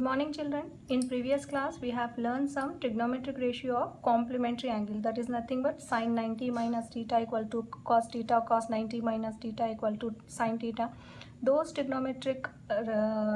morning children. In previous class we have learned some trigonometric ratio of complementary angle, that is nothing but sin 90 minus theta equal to cos theta, cos 90 minus theta equal to sin theta. Those trigonometric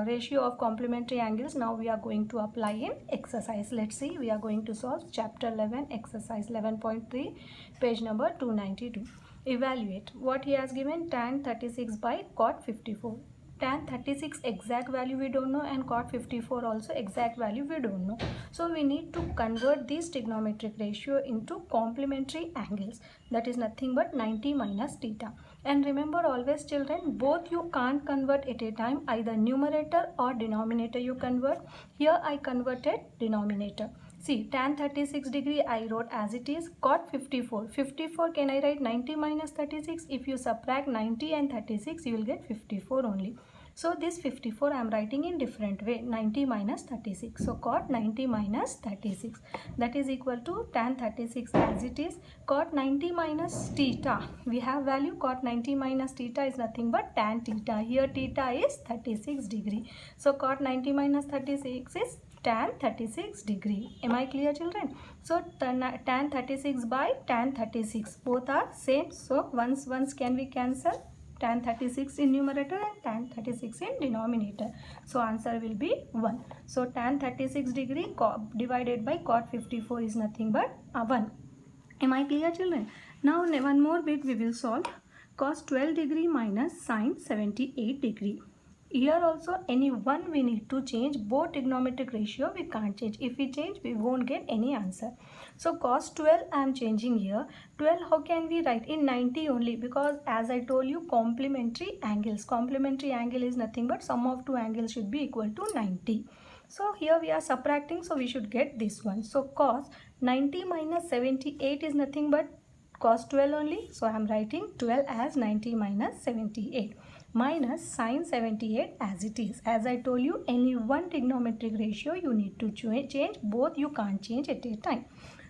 ratio of complementary angles now we are going to apply in exercise. Let's see, we are going to solve chapter 11 exercise 11.3 page number 292. Evaluate what he has given: tan 36 by cot 54. Tan 36 exact value we don't know, and cot 54 also exact value we don't know. So we need to convert this trigonometric ratio into complementary angles, that is nothing but 90 minus theta. And remember always children, both you can't convert at a time, either numerator or denominator you convert. Here I converted denominator. See, tan 36 degree I wrote as it is. Cot 54. 54 can I write 90 minus 36? If you subtract 90 and 36, you will get 54 only. So this 54 I am writing in different way, 90 minus 36. So cot 90 minus 36, that is equal to tan 36 as it is. Cot 90 minus theta, we have value. Cot 90 minus theta is nothing but tan theta. Here theta is 36 degree. So cot 90 minus 36 is tan 36 degree. Am I clear children? So tan 36 by tan 36, both are same. So once can we cancel? Tan 36 in numerator and tan 36 in denominator. So answer will be 1. So tan 36 degree divided by cot 54 is nothing but 1. Am I clear children? Now one more bit we will solve. Cos 12 degree minus sin 78 degree. Here also any one we need to change. Both trigonometric ratio we can't change. If we change, we won't get any answer. So cos 12 I am changing here. 12 how can we write? In 90 only, because as I told you, complementary angles. Complementary angle is nothing but sum of two angles should be equal to 90. So here we are subtracting, so we should get this one. So cos 90 minus 78 is nothing but cos 12 only. So I am writing 12 as 90 minus 78. Minus sin 78 as it is. As I told you, any one trigonometric ratio you need to change. Both you can't change at a time.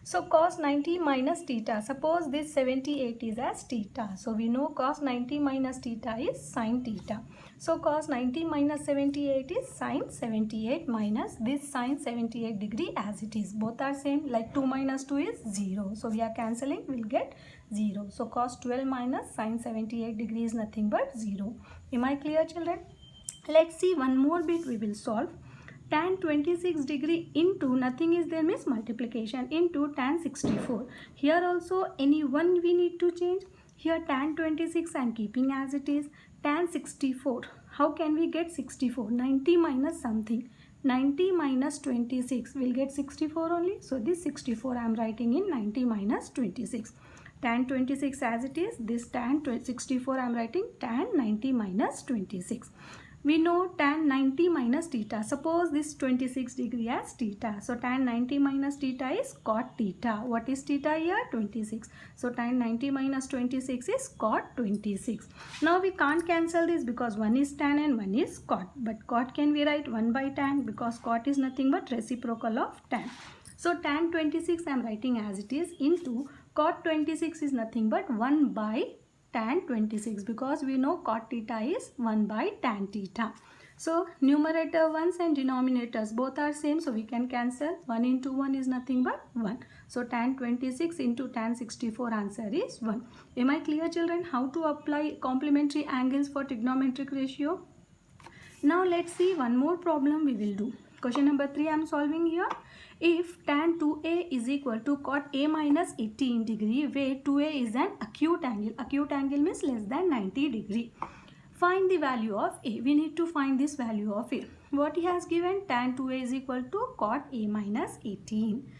So cos 90 minus theta. Suppose this 78 is as theta. So we know cos 90 minus theta is sin theta. So cos 90 minus 78 is sin 78 minus this sin 78 degree as it is. Both are same, like 2 minus 2 is 0. So we are cancelling, we will get 0. So cos 12 minus sin 78 degree is nothing but 0. Am I clear children? Let's see one more bit we will solve. Tan 26 degree into nothing is there means multiplication into tan 64. Here also any one we need to change. Here tan 26 I am keeping as it is. Tan 64, how can we get 64? 90 minus something. 90 minus 26 will get 64 only. So this 64 I am writing in 90 minus 26. Tan 26 as it is. This tan 64 I am writing tan 90 minus 26. We know tan 90 minus theta. Suppose this 26 degree as theta. So tan 90 minus theta is cot theta. What is theta here? 26. So tan 90 minus 26 is cot 26. Now we can't cancel this because one is tan and one is cot. But cot can we write 1 by tan, because cot is nothing but reciprocal of tan. So tan 26 I am writing as it is into cot 26 is nothing but 1 by tan 26, because we know cot theta is 1 by tan theta. So numerator ones and denominators both are same, so we can cancel. 1 into 1 is nothing but 1. So tan 26 into tan 64 answer is 1. Am I clear children how to apply complementary angles for trigonometric ratio? Now let's see one more problem we will do. Question number 3 I am solving here. If tan 2a is equal to cot a minus 18 degree, where 2a is an acute angle. Acute angle means less than 90 degree. Find the value of a. We need to find this value of a. What he has given? Tan 2a is equal to cot a minus 18.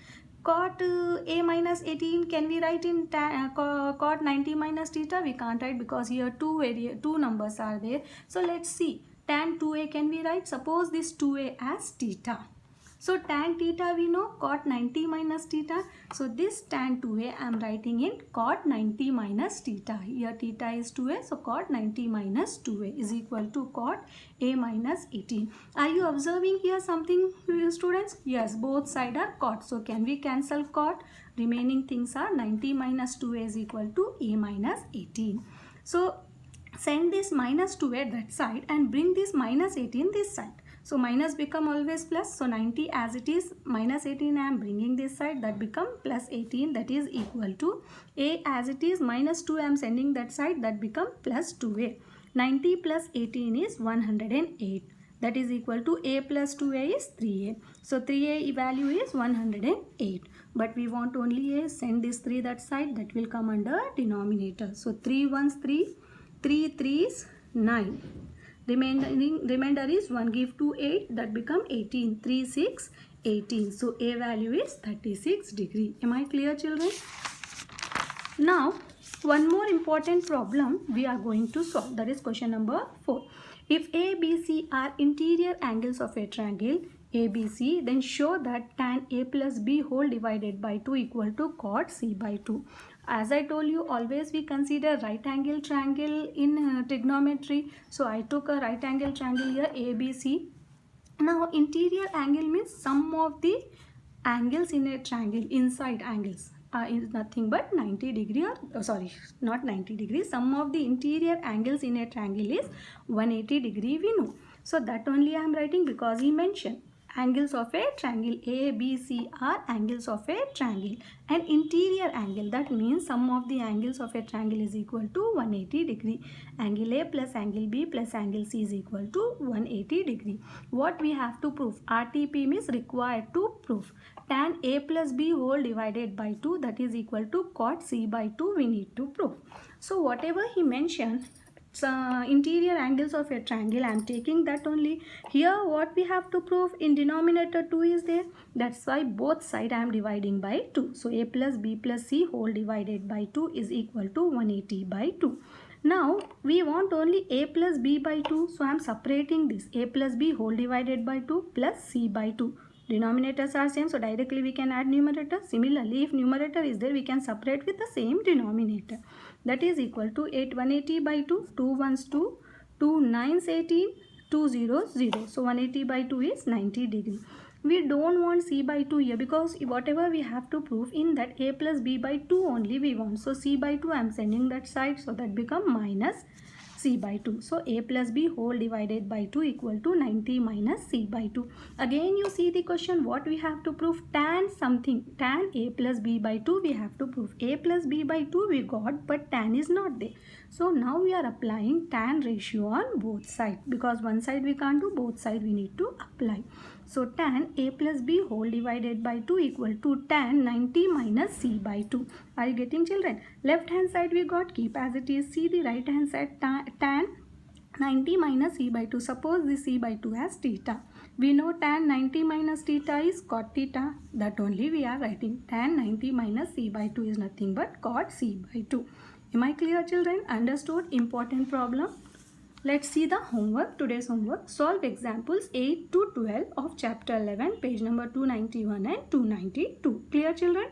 Cot a minus 18 can we write in cot 90 minus theta? We can't write because here two numbers are there. So let's see. Tan 2a can we write? Suppose this 2a as theta. So tan theta we know cot 90 minus theta. So this tan 2a I am writing in cot 90 minus theta. Here theta is 2a. So cot 90 minus 2a is equal to cot a minus 18. Are you observing here something, students? Yes, both sides are cot. So can we cancel cot? Remaining things are 90 minus 2a is equal to a minus 18. So send this minus 2 at that side and bring this minus 18 this side. So minus become always plus. So 90 as it is, minus 18 I am bringing this side, that become plus 18, that is equal to a as it is, minus 2 I am sending that side, that become plus 2a. 90 plus 18 is 108. That is equal to a plus 2a is 3a. So 3a value is 108. But we want only a, send this 3 that side, that will come under denominator. So 3 ones 3, 3 3s 9. Remainder is 1, give 2 8, that become 18. 3 6 18. So a value is 36 degree. Am I clear, children? Now one more important problem we are going to solve, that is question number 4. If A, B, C are interior angles of a triangle ABC, then show that tan A plus B whole divided by 2 equal to cot C by 2. As I told you, always we consider right angle triangle in trigonometry. So I took a right angle triangle here, ABC. Now interior angle means sum of the angles in a triangle, inside angles. Is nothing but 90 degree or sorry, not 90 degrees. Sum of the interior angles in a triangle is 180 degree, we know. So that only I am writing because he mentioned angles of a triangle. A, B, C are angles of a triangle. And interior angle, that means sum of the angles of a triangle is equal to 180 degree. Angle A plus angle B plus angle C is equal to 180 degree. What we have to prove? RTP means required to prove. Tan A plus B whole divided by 2, that is equal to cot C by 2, we need to prove. So whatever he mentioned, interior angles of a triangle, I am taking that only. Here what we have to prove, in denominator 2 is there, that's why both side I am dividing by 2. So A plus B plus C whole divided by 2 is equal to 180 by 2. Now we want only A plus B by 2, so I am separating this, A plus B whole divided by 2 plus C by 2. Denominators are same, so directly we can add numerator. Similarly, if numerator is there, we can separate with the same denominator. That is equal to 180 by 2, 2 ones 2, 2 9s 18, 2 0 0. So 180 by 2 is 90 degree. We don't want C by 2 here because whatever we have to prove in that, A plus B by 2 only we want. So C by 2 I am sending that side, so that become minus C by 2. So A plus B whole divided by 2 equal to 90 minus C by 2. Again you see the question, what we have to prove? Tan something, tan A plus B by 2 we have to prove. A plus B by 2 we got, but tan is not there. So now we are applying tan ratio on both sides, because one side we can't do, both side we need to apply. So tan A plus B whole divided by 2 equal to tan 90 minus C by 2. Are you getting, children? Left hand side we got, keep as it is. See the right hand side, tan 90 minus C by 2. Suppose the C by 2 as theta. We know tan 90 minus theta is cot theta. That only we are writing. Tan 90 minus C by 2 is nothing but cot C by 2. Am I clear, children? Understood? Important problem. Let's see the homework. Today's homework. Solve examples 8 to 12 of chapter 11, page number 291 and 292. Clear, children?